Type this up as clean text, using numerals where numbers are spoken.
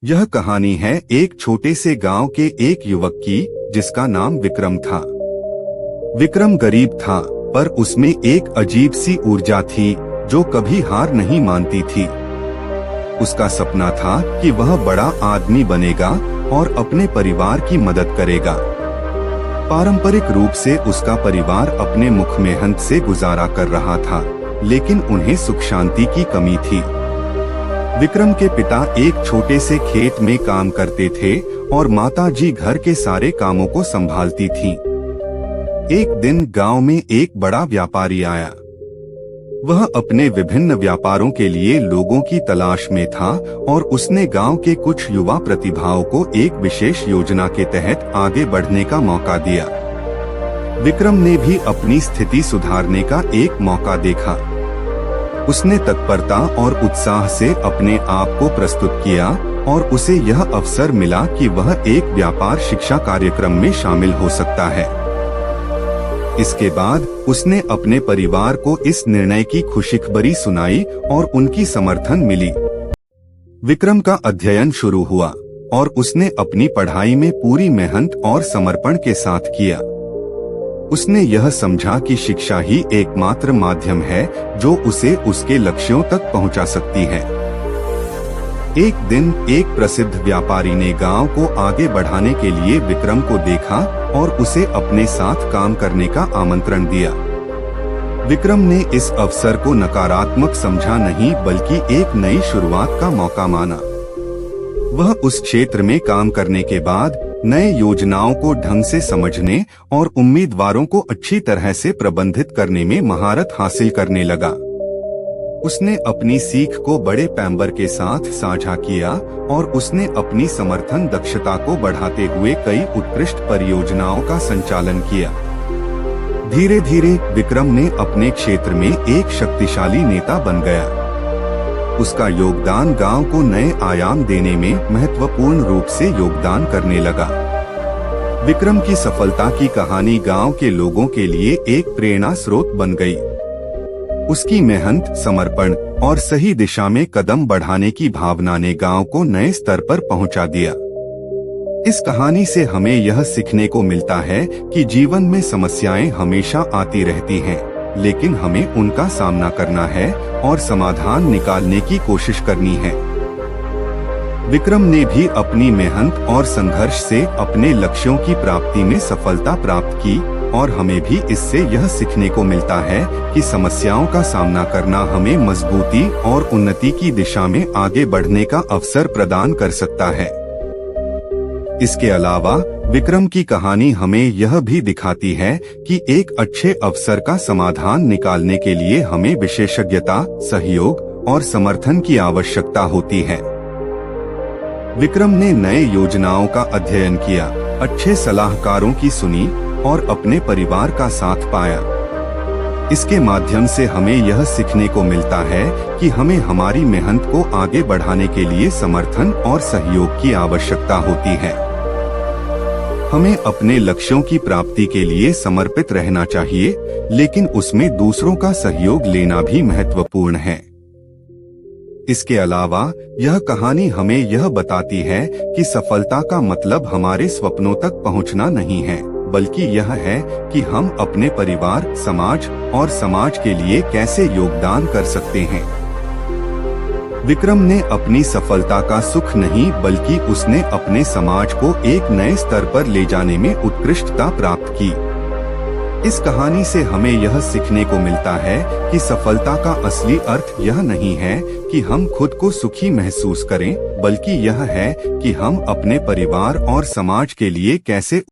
यह कहानी है एक छोटे से गांव के एक युवक की, जिसका नाम विक्रम था। विक्रम गरीब था, पर उसमें एक अजीब सी ऊर्जा थी जो कभी हार नहीं मानती थी। उसका सपना था कि वह बड़ा आदमी बनेगा और अपने परिवार की मदद करेगा। पारंपरिक रूप से उसका परिवार अपने मुख मेहनत से गुजारा कर रहा था, लेकिन उन्हें सुख शांति की कमी थी। विक्रम के पिता एक छोटे से खेत में काम करते थे और माता जी घर के सारे कामों को संभालती थीं। एक दिन गांव में एक बड़ा व्यापारी आया। वह अपने विभिन्न व्यापारों के लिए लोगों की तलाश में था और उसने गांव के कुछ युवा प्रतिभाओं को एक विशेष योजना के तहत आगे बढ़ने का मौका दिया। विक्रम ने भी अपनी स्थिति सुधारने का एक मौका देखा। उसने तत्परता और उत्साह से अपने आप को प्रस्तुत किया और उसे यह अवसर मिला कि वह एक व्यापार शिक्षा कार्यक्रम में शामिल हो सकता है। इसके बाद उसने अपने परिवार को इस निर्णय की खुशखबरी सुनाई और उनकी समर्थन मिली। विक्रम का अध्ययन शुरू हुआ और उसने अपनी पढ़ाई में पूरी मेहनत और समर्पण के साथ किया। उसने यह समझा कि शिक्षा ही एकमात्र माध्यम है जो उसे उसके लक्ष्यों तक पहुंचा सकती है। एक दिन एक प्रसिद्ध व्यापारी ने गांव को आगे बढ़ाने के लिए विक्रम को देखा और उसे अपने साथ काम करने का आमंत्रण दिया। विक्रम ने इस अवसर को नकारात्मक समझा नहीं, बल्कि एक नई शुरुआत का मौका माना। वह उस क्षेत्र में काम करने के बाद नए योजनाओं को ढंग से समझने और उम्मीदवारों को अच्छी तरह से प्रबंधित करने में महारत हासिल करने लगा। उसने अपनी सीख को बड़े पैमाने के साथ साझा किया और उसने अपनी समर्थन दक्षता को बढ़ाते हुए कई उत्कृष्ट परियोजनाओं का संचालन किया। धीरे धीरे विक्रम ने अपने क्षेत्र में एक शक्तिशाली नेता बन गया। उसका योगदान गांव को नए आयाम देने में महत्वपूर्ण रूप से योगदान करने लगा। विक्रम की सफलता की कहानी गांव के लोगों के लिए एक प्रेरणा स्रोत बन गई। उसकी मेहनत, समर्पण और सही दिशा में कदम बढ़ाने की भावना ने गांव को नए स्तर पर पहुंचा दिया। इस कहानी से हमें यह सीखने को मिलता है कि जीवन में समस्याएं हमेशा आती रहती हैं, लेकिन हमें उनका सामना करना है और समाधान निकालने की कोशिश करनी है। विक्रम ने भी अपनी मेहनत और संघर्ष से अपने लक्ष्यों की प्राप्ति में सफलता प्राप्त की और हमें भी इससे यह सीखने को मिलता है कि समस्याओं का सामना करना हमें मजबूती और उन्नति की दिशा में आगे बढ़ने का अवसर प्रदान कर सकता है। इसके अलावा विक्रम की कहानी हमें यह भी दिखाती है कि एक अच्छे अवसर का समाधान निकालने के लिए हमें विशेषज्ञता, सहयोग और समर्थन की आवश्यकता होती है। विक्रम ने नए योजनाओं का अध्ययन किया, अच्छे सलाहकारों की सुनी और अपने परिवार का साथ पाया। इसके माध्यम से हमें यह सीखने को मिलता है कि हमें हमारी मेहनत को आगे बढ़ाने के लिए समर्थन और सहयोग की आवश्यकता होती है। हमें अपने लक्ष्यों की प्राप्ति के लिए समर्पित रहना चाहिए, लेकिन उसमें दूसरों का सहयोग लेना भी महत्वपूर्ण है। इसके अलावा यह कहानी हमें यह बताती है कि सफलता का मतलब हमारे सपनों तक पहुंचना नहीं है, बल्कि यह है कि हम अपने परिवार, समाज और समाज के लिए कैसे योगदान कर सकते हैं। विक्रम ने अपनी सफलता का सुख नहीं, बल्कि उसने अपने समाज को एक नए स्तर पर ले जाने में उत्कृष्टता प्राप्त की। इस कहानी से हमें यह सीखने को मिलता है कि सफलता का असली अर्थ यह नहीं है कि हम खुद को सुखी महसूस करें, बल्कि यह है कि हम अपने परिवार और समाज के लिए कैसे